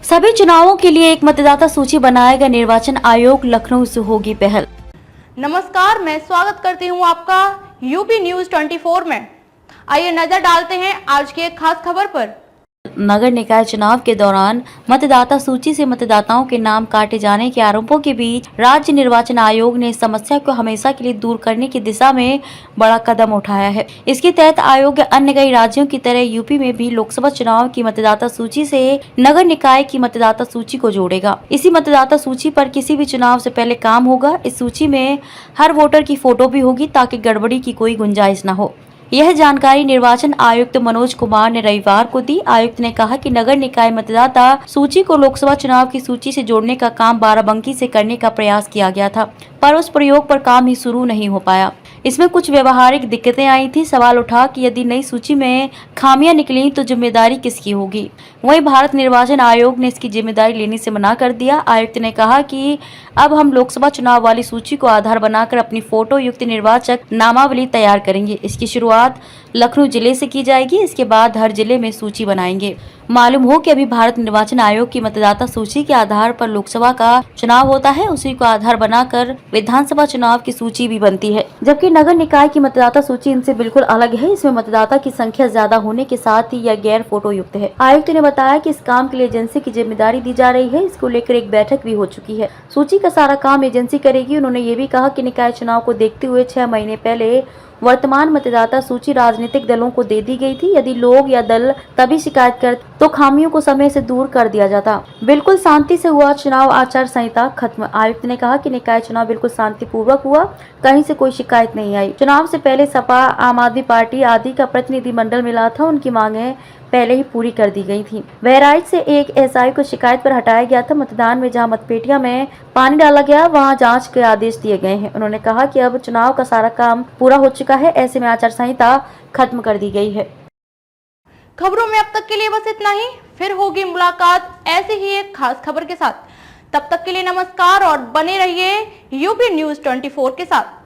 सभी चुनावों के लिए एक मतदाता सूची बनाएगा निर्वाचन आयोग, लखनऊ से होगी पहल। नमस्कार, मैं स्वागत करती हूं आपका यूपी न्यूज 24 में। आइए नजर डालते हैं आज की एक खास खबर पर। नगर निकाय चुनाव के दौरान मतदाता सूची से मतदाताओं के नाम काटे जाने के आरोपों के बीच राज्य निर्वाचन आयोग ने इस समस्या को हमेशा के लिए दूर करने की दिशा में बड़ा कदम उठाया है। इसके तहत आयोग अन्य कई राज्यों की तरह यूपी में भी लोकसभा चुनाव की मतदाता सूची से नगर निकाय की मतदाता सूची को जोड़ेगा। इसी मतदाता सूची पर किसी भी चुनाव से पहले काम होगा। इस सूची में हर वोटर की फोटो भी होगी ताकि गड़बड़ी की कोई गुंजाइश न हो। यह जानकारी निर्वाचन आयुक्त मनोज कुमार ने रविवार को दी। आयुक्त ने कहा कि नगर निकाय मतदाता सूची को लोकसभा चुनाव की सूची से जोड़ने का काम बाराबंकी से करने का प्रयास किया गया था, पर उस प्रयोग पर काम ही शुरू नहीं हो पाया। इसमें कुछ व्यवहारिक दिक्कतें आई थी। सवाल उठा कि यदि नई सूची में खामियां निकली तो जिम्मेदारी किसकी होगी। वहीं भारत निर्वाचन आयोग ने इसकी जिम्मेदारी लेने से मना कर दिया। आयुक्त ने कहा कि अब हम लोकसभा चुनाव वाली सूची को आधार बनाकर अपनी फोटो युक्त निर्वाचक नामावली तैयार करेंगे। इसकी शुरुआत लखनऊ जिले से की जाएगी। इसके बाद हर जिले में सूची बनाएंगे। मालूम हो कि अभी भारत निर्वाचन आयोग की मतदाता सूची के आधार पर लोकसभा का चुनाव होता है, उसी को आधार बनाकर विधानसभा चुनाव की सूची भी बनती है, जबकि नगर निकाय की मतदाता सूची इनसे बिल्कुल अलग है। इसमें मतदाता की संख्या ज्यादा होने के साथ ही यह गैर फोटो युक्त है। आयुक्त ने बताया कि इस काम के लिए एजेंसी की जिम्मेदारी दी जा रही है। इसको लेकर एक बैठक भी हो चुकी है। सूची का सारा काम एजेंसी करेगी। उन्होंने ये भी कहा कि निकाय चुनाव को देखते हुए 6 महीने पहले वर्तमान मतदाता सूची राजनीतिक दलों को दे दी गई थी। यदि लोग या दल तभी शिकायत करते तो खामियों को समय से दूर कर दिया जाता। बिल्कुल शांति से हुआ चुनाव आचार संहिता खत्म। आयुक्त ने कहा कि निकाय चुनाव बिल्कुल शांतिपूर्वक हुआ, कहीं से कोई शिकायत नहीं आई। चुनाव से पहले सपा, आम आदमी पार्टी आदि का प्रतिनिधिमंडल मिला था। उनकी मांगे पहले ही पूरी कर दी गई थी। बहराइच से एक एसआई को शिकायत पर हटाया गया था। मतदान में जहां मतपेटियां में पानी डाला गया वहां जांच के आदेश दिए गए हैं। उन्होंने कहा कि अब चुनाव का सारा काम पूरा हो चुका है, ऐसे में आचार संहिता खत्म कर दी गई है। खबरों में अब तक के लिए बस इतना ही। फिर होगी मुलाकात ऐसे ही एक खास खबर के साथ। तब तक के लिए नमस्कार और बने रहिए यूपी न्यूज 24 के साथ।